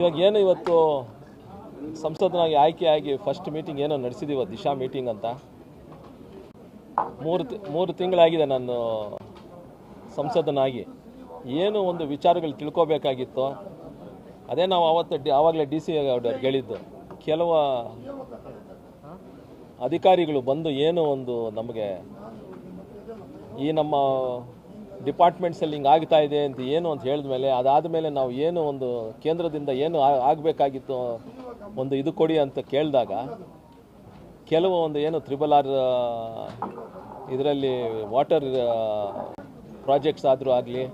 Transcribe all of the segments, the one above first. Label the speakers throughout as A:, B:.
A: ಇವಾಗ ಏನು ಇವತ್ತು ಸಂಸದನಾಗಿ ಆಯ್ಕೆಯಾಗಿ ಫಸ್ಟ್ ಮೀಟಿಂಗ್ ಏನೋ ನಡೆಸಿದೀವ ದಿಶಾ ಮೀಟಿಂಗ್ ಅಂತ ಮೂರು ತಿಂಗಳಾಗಿದೆ ನಾನು ಸಂಸದನಾಗಿ ಏನು ಒಂದು ವಿಚಾರಗಳು ತಿಳ್ಕೋಬೇಕಾಗಿತ್ತು ಅದೇ ನಾವು ಆವಾಗಲೇ ಡಿ ಸಿ ಅವ್ರಿಗೆ ಹೇಳಿದ್ದು ಕೆಲವು ಅಧಿಕಾರಿಗಳು ಬಂದು ಏನು ಒಂದು ನಮಗೆ ಈ ನಮ್ಮ ಡಿಪಾರ್ಟ್ಮೆಂಟ್ಸಲ್ಲಿ ಹಿಂಗೆ ಆಗ್ತಾ ಇದೆ ಅಂತ ಏನು ಅಂತ ಹೇಳಿದ ಮೇಲೆ ಅದಾದ ಮೇಲೆ ನಾವು ಏನು ಒಂದು ಕೇಂದ್ರದಿಂದ ಏನು ಆಗಬೇಕಾಗಿತ್ತು ಒಂದು ಇದು ಕೊಡಿ ಅಂತ ಕೇಳಿದಾಗ ಕೆಲವು ಒಂದು ಏನು RRR ಇದರಲ್ಲಿ ವಾಟರ್ ಪ್ರಾಜೆಕ್ಟ್ಸ್ ಆದರೂ ಆಗಲಿ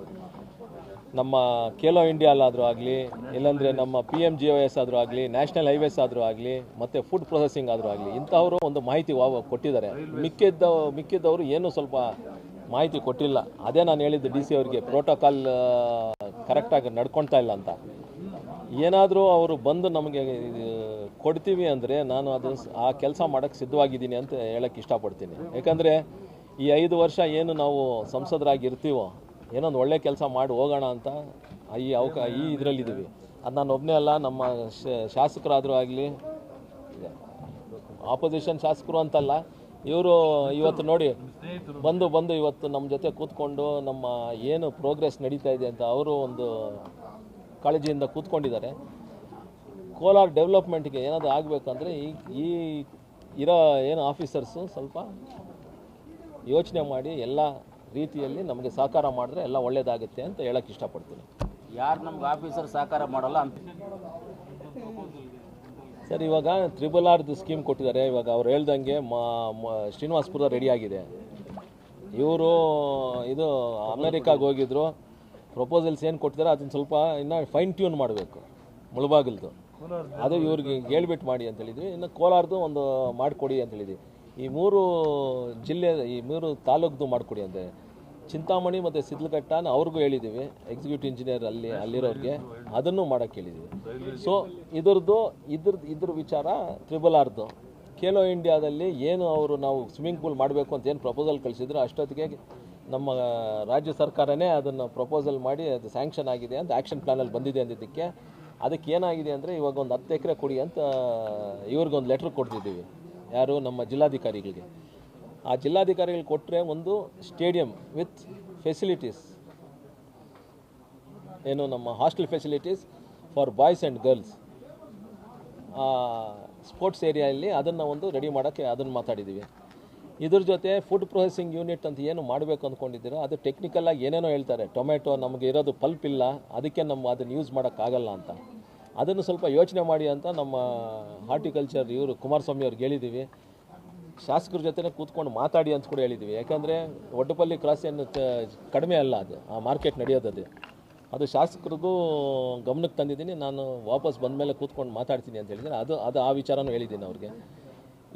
A: ನಮ್ಮ ಖೇಲೋ ಇಂಡಿಯಾಲಾದರೂ ಆಗಲಿ ಇಲ್ಲಾಂದರೆ ನಮ್ಮ PMGOS ಆದರೂ ಆಗಲಿ ನ್ಯಾಷನಲ್ ಹೈವೇಸ್ ಆದರೂ ಆಗಲಿ ಮತ್ತು ಫುಡ್ ಪ್ರೊಸೆಸಿಂಗ್ ಆದರೂ ಆಗಲಿ ಇಂಥವರು ಒಂದು ಮಾಹಿತಿ ಕೊಟ್ಟಿದ್ದಾರೆ. ಮಿಕ್ಕಿದ್ದವರು ಏನೂ ಸ್ವಲ್ಪ ಮಾಹಿತಿ ಕೊಟ್ಟಿಲ್ಲ. ಅದೇ ನಾನು ಹೇಳಿದ್ದು ಡಿ ಸಿ ಅವರಿಗೆ ಪ್ರೋಟೋಕಾಲ್ ಕರೆಕ್ಟಾಗಿ ನಡ್ಕೊಳ್ತಾ ಇಲ್ಲ ಅಂತ. ಏನಾದರೂ ಅವರು ಬಂದು ನಮಗೆ ಕೊಡ್ತೀವಿ ಅಂದರೆ ನಾನು ಅದು ಆ ಕೆಲಸ ಮಾಡೋಕ್ಕೆ ಸಿದ್ಧವಾಗಿದ್ದೀನಿ ಅಂತ ಹೇಳೋಕ್ಕೆ ಇಷ್ಟಪಡ್ತೀನಿ. ಯಾಕಂದರೆ ಈ 5 ವರ್ಷ ಏನು ನಾವು ಸಂಸದರಾಗಿರ್ತೀವೋ ಏನೊಂದು ಒಳ್ಳೆ ಕೆಲಸ ಮಾಡಿ ಹೋಗೋಣ ಅಂತ ಈ ಇದರಲ್ಲಿದ್ದೀವಿ. ಅದು ನಾನು ಒಬ್ಬನೇ ಅಲ್ಲ, ನಮ್ಮ ಶಾಸಕರಾದರೂ ಆಗಲಿ ಆಪೋಸಿಷನ್ ಶಾಸಕರು ಅಂತಲ್ಲ, ಇವರು ಇವತ್ತು ನೋಡಿ ಬಂದು ಇವತ್ತು ನಮ್ಮ ಜೊತೆ ಕೂತ್ಕೊಂಡು ನಮ್ಮ ಏನು ಪ್ರೋಗ್ರೆಸ್ ನಡೀತಾ ಇದೆ ಅಂತ ಅವರು ಒಂದು ಕಾಳಜಿಯಿಂದ ಕೂತ್ಕೊಂಡಿದ್ದಾರೆ. ಕೋಲಾರ ಡೆವಲಪ್ಮೆಂಟ್ಗೆ ಏನಾದರೂ ಆಗಬೇಕಂದ್ರೆ ಈ ಇರೋ ಏನು ಆಫೀಸರ್ಸು ಸ್ವಲ್ಪ ಯೋಚನೆ ಮಾಡಿ ಎಲ್ಲ ರೀತಿಯಲ್ಲಿ ನಮಗೆ ಸಹಕಾರ ಮಾಡಿದ್ರೆ ಎಲ್ಲ ಒಳ್ಳೆಯದಾಗುತ್ತೆ ಅಂತ ಹೇಳಕ್ಕೆ ಇಷ್ಟಪಡ್ತೀನಿ.
B: ಯಾರು ನಮ್ಗೆ ಆಫೀಸರ್ ಸಹಕಾರ ಮಾಡಲ್ಲ ಅಂತ
A: ಸರ್, ಇವಾಗ RRR ಸ್ಕೀಮ್ ಕೊಟ್ಟಿದ್ದಾರೆ. ಇವಾಗ ಅವ್ರು ಹೇಳ್ದಂಗೆ ಶ್ರೀನಿವಾಸಪುರ ರೆಡಿಯಾಗಿದೆ. ಇವರು ಇದು ಅಮೇರಿಕಾಗೆ ಹೋಗಿದ್ರು, ಪ್ರಪೋಸಲ್ಸ್ ಏನು ಕೊಟ್ಟಿದ್ದಾರೆ ಅದನ್ನು ಸ್ವಲ್ಪ ಇನ್ನೂ ಫೈನ್ ಟ್ಯೂನ್ ಮಾಡಬೇಕು. ಮುಳಬಾಗಿಲ್ದು ಅದು ಇವ್ರಿಗೆ ಹೇಳ್ಬಿಟ್ಟು ಮಾಡಿ ಅಂತ ಹೇಳಿದ್ವಿ. ಇನ್ನು ಕೋಲಾರದು ಒಂದು ಮಾಡಿಕೊಡಿ ಅಂತ ಹೇಳಿದ್ವಿ. ಈ 3 ಜಿಲ್ಲೆ ಈ 3 ತಾಲೂಕ್ದು ಮಾಡಿಕೊಡಿ ಅಂತ. ಚಿಂತಾಮಣಿ ಮತ್ತು ಸಿದ್ಲಘಟ್ಟನ ಅವ್ರಿಗೂ ಹೇಳಿದ್ದೀವಿ, ಎಕ್ಸಿಕ್ಯೂಟಿವ್ ಇಂಜಿನಿಯರ್ ಅಲ್ಲಿರೋರಿಗೆ ಅದನ್ನು ಮಾಡೋಕ್ಕೆ ಹೇಳಿದ್ದೀವಿ. ಸೊ ಇದ್ರ ವಿಚಾರ RRRದು ಖೇಲೋ ಇಂಡಿಯಾದಲ್ಲಿ ಏನು ನಾವು ಸ್ವಿಮ್ಮಿಂಗ್ ಪೂಲ್ ಮಾಡಬೇಕು ಅಂತ ಏನು ಪ್ರಪೋಸಲ್ ಕಳಿಸಿದ್ರು ಅಷ್ಟೊತ್ತಿಗೆ ನಮ್ಮ ರಾಜ್ಯ ಸರ್ಕಾರನೇ ಅದನ್ನು ಪ್ರಪೋಸಲ್ ಮಾಡಿ ಅದು ಸ್ಯಾಂಕ್ಷನ್ ಆಗಿದೆ ಅಂತ ಆ್ಯಕ್ಷನ್ ಪ್ಲ್ಯಾನಲ್ಲಿ ಬಂದಿದೆ ಅಂದಿದ್ದಕ್ಕೆ ಅದಕ್ಕೆ ಏನಾಗಿದೆ ಅಂದರೆ ಇವಾಗ ಒಂದು 10 ಎಕರೆ ಕೊಡಿ ಅಂತ ಇವ್ರಿಗೊಂದು ಲೆಟ್ರ್ ಕೊಡ್ತಿದ್ದೀವಿ. ಯಾರು ನಮ್ಮ ಜಿಲ್ಲಾಧಿಕಾರಿಗಳಿಗೆ. ಆ ಜಿಲ್ಲಾಧಿಕಾರಿಗಳು ಕೊಟ್ಟರೆ ಒಂದು ಸ್ಟೇಡಿಯಂ ವಿತ್ ಫೆಸಿಲಿಟೀಸ್, ಏನು ನಮ್ಮ hostel facilities for boys and girls, sports ಏರಿಯಲ್ಲಿ ಅದನ್ನು ಒಂದು ರೆಡಿ ಮಾಡೋಕ್ಕೆ ಅದನ್ನು ಮಾತಾಡಿದ್ದೀವಿ. ಇದ್ರ ಜೊತೆ ಫುಡ್ ಪ್ರೊಸೆಸಿಂಗ್ ಯೂನಿಟ್ ಅಂತ ಏನು ಮಾಡಬೇಕು ಅಂದ್ಕೊಂಡಿದ್ದೀರೋ ಅದು ಟೆಕ್ನಿಕಲಾಗಿ ಏನೇನೋ ಹೇಳ್ತಾರೆ. ಟೊಮೆಟೊ ನಮಗೆ ಇರೋದು ಪಲ್ಪ್ ಇಲ್ಲ, ಅದಕ್ಕೆ ಅದನ್ನು ಯೂಸ್ ಮಾಡೋಕ್ಕಾಗಲ್ಲ ಅಂತ. ಅದನ್ನು ಸ್ವಲ್ಪ ಯೋಚನೆ ಮಾಡಿ ಅಂತ ನಮ್ಮ ಹಾರ್ಟಿಕಲ್ಚರ್ ಇವರು ಕುಮಾರಸ್ವಾಮಿ ಅವ್ರಿಗೆ ಹೇಳಿದ್ದೀವಿ. ಶಾಸಕರ ಜೊತೆ ಕೂತ್ಕೊಂಡು ಮಾತಾಡಿ ಅಂತ ಕೂಡ ಹೇಳಿದ್ದೀವಿ. ಯಾಕಂದರೆ ಒಡ್ಡಪಲ್ಲಿ ಕ್ರಾಸ್ ಏನು ಕಡಿಮೆ ಅಲ್ಲ, ಅದು ಆ ಮಾರ್ಕೆಟ್ ನಡೆಯೋದು ಅದು ಶಾಸಕರಿಗೂ ಗಮನಕ್ಕೆ ತಂದಿದ್ದೀನಿ. ನಾನು ವಾಪಸ್ ಬಂದ ಮೇಲೆ ಕೂತ್ಕೊಂಡು ಮಾತಾಡ್ತೀನಿ ಅಂತ ಹೇಳಿದ್ದೀನಿ. ಅದು ಆ ವಿಚಾರನೂ ಹೇಳಿದ್ದೀನಿ ಅವ್ರಿಗೆ.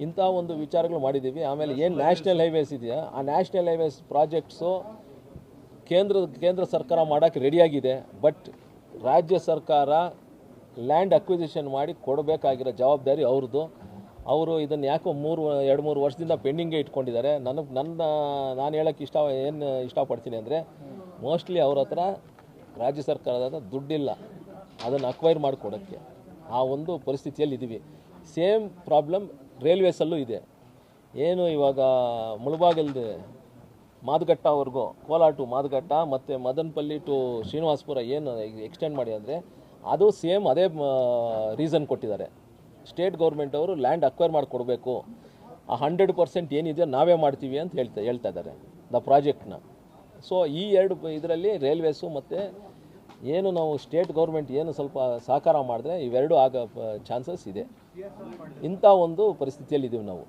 A: ಇಂಥ ಒಂದು ವಿಚಾರಗಳು ಮಾಡಿದ್ದೀವಿ. ಆಮೇಲೆ ಏನು ನ್ಯಾಷನಲ್ ಹೈವೇಸ್ ಇದೆಯಾ, ಆ ನ್ಯಾಷನಲ್ ಹೈವೇಸ್ ಪ್ರಾಜೆಕ್ಟ್ಸು ಕೇಂದ್ರ ಸರ್ಕಾರ ಮಾಡೋಕ್ಕೆ ರೆಡಿಯಾಗಿದೆ. ಬಟ್ ರಾಜ್ಯ ಸರ್ಕಾರ ಲ್ಯಾಂಡ್ ಅಕ್ವಿಸಿಷನ್ ಮಾಡಿ ಕೊಡಬೇಕಾಗಿರೋ ಜವಾಬ್ದಾರಿ ಅವ್ರದ್ದು. ಅವರು ಇದನ್ನು ಯಾಕೋ 2-3 ವರ್ಷದಿಂದ ಪೆಂಡಿಂಗೇ ಇಟ್ಕೊಂಡಿದ್ದಾರೆ. ನಾನು ಹೇಳೋಕ್ಕೆ ಇಷ್ಟಪಡ್ತೀನಿ ಅಂದರೆ ಮೋಸ್ಟ್ಲಿ ಅವ್ರ ಹತ್ರ ರಾಜ್ಯ ಸರ್ಕಾರದ ದುಡ್ಡಿಲ್ಲ ಅದನ್ನು ಅಕ್ವೈರ್ ಮಾಡಿಕೊಡೋಕ್ಕೆ. ಆ ಒಂದು ಪರಿಸ್ಥಿತಿಯಲ್ಲಿ ಇದ್ದೀವಿ. ಸೇಮ್ ಪ್ರಾಬ್ಲಮ್ ರೈಲ್ವೇಸಲ್ಲೂ ಇದೆ. ಏನು ಇವಾಗ ಮುಳಬಾಗಿಲ್ದು ಮಾದಘಟ್ಟವರೆಗೂ, ಕೋಲಾರ ಟು ಮಾದಘಟ್ಟ ಮತ್ತು ಮದನಪಲ್ಲಿ ಟು ಶ್ರೀನಿವಾಸಪುರ ಏನು ಎಕ್ಸ್ಟೆಂಡ್ ಮಾಡಿ ಅಂದರೆ ಅದು ಸೇಮ್ ಅದೇ ರೀಸನ್ ಕೊಟ್ಟಿದ್ದಾರೆ. ಸ್ಟೇಟ್ ಗೌರ್ಮೆಂಟ್ ಅವರು ಲ್ಯಾಂಡ್ ಅಕ್ವೈರ್ ಮಾಡಿಕೊಡ್ಬೇಕು, ಆ 100% ಏನಿದೆಯೋ ನಾವೇ ಮಾಡ್ತೀವಿ ಅಂತ ಹೇಳ್ತಾ ಇದ್ದಾರೆ ದ ಪ್ರಾಜೆಕ್ಟ್ನ. ಸೊ ಈ 2 ಇದರಲ್ಲಿ ರೈಲ್ವೇಸು ಮತ್ತು ಏನು ನಾವು ಸ್ಟೇಟ್ ಗೌರ್ಮೆಂಟ್ ಏನು ಸ್ವಲ್ಪ ಸಹಕಾರ ಮಾಡಿದ್ರೆ ಇವೆರಡೂ ಆಗೋ ಚಾನ್ಸಸ್ ಇದೆ. ಇಂಥ ಒಂದು ಪರಿಸ್ಥಿತಿಯಲ್ಲಿದ್ದೀವಿ ನಾವು.